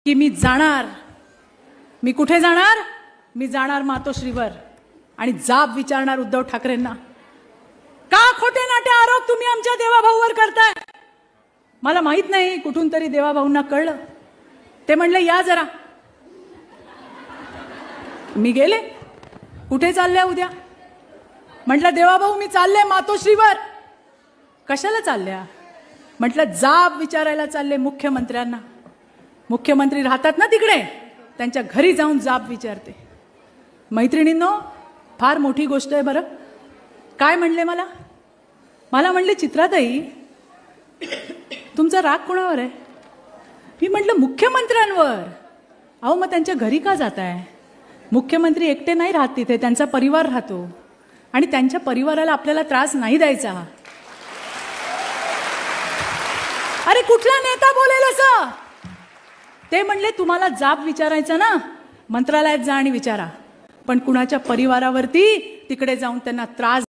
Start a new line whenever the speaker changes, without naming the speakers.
की मी जाणार. मी कुठे जाणार? मी जाणार मातोश्रीवर आणि जाब विचारणार उद्धव ठाकरेंना. का खोटे नाटे आरोप तुम्ही आमच्या देवाभाऊवर करताय? मला माहित नाही, कुठून तरी देवाभाऊंना कळलं. ते म्हणले या जरा. मी गेले. कुठे चालले उद्या? म्हटलं देवाभाऊ मी चालले मातोश्रीवर. कशाला चालल्या? म्हटलं जाब विचारायला चालले मुख्यमंत्र्यांना. मुख्यमंत्री राहतात ना तिकडे, त्यांच्या घरी जाऊन जाब विचारते. मैत्रिणींनो, फार मोठी गोष्ट आहे बरं. काय म्हणले मला? मला म्हणले चित्राताई तुमचा राग कोणावर आहे? मी म्हटलं मुख्यमंत्र्यांवर. अहो मग त्यांच्या घरी का जाताय? मुख्यमंत्री एकटे नाही राहत तिथे, त्यांचा परिवार राहतो आणि त्यांच्या परिवाराला आपल्याला त्रास नाही द्यायचा. अरे कुठला नेता बोलेल असं? ते म्हणले तुम्हाला जाब विचारायचा ना, मंत्रालयात जा आणि विचारा, पण कुणाच्या परिवारावरती तिकडे जाऊन त्यांना त्रास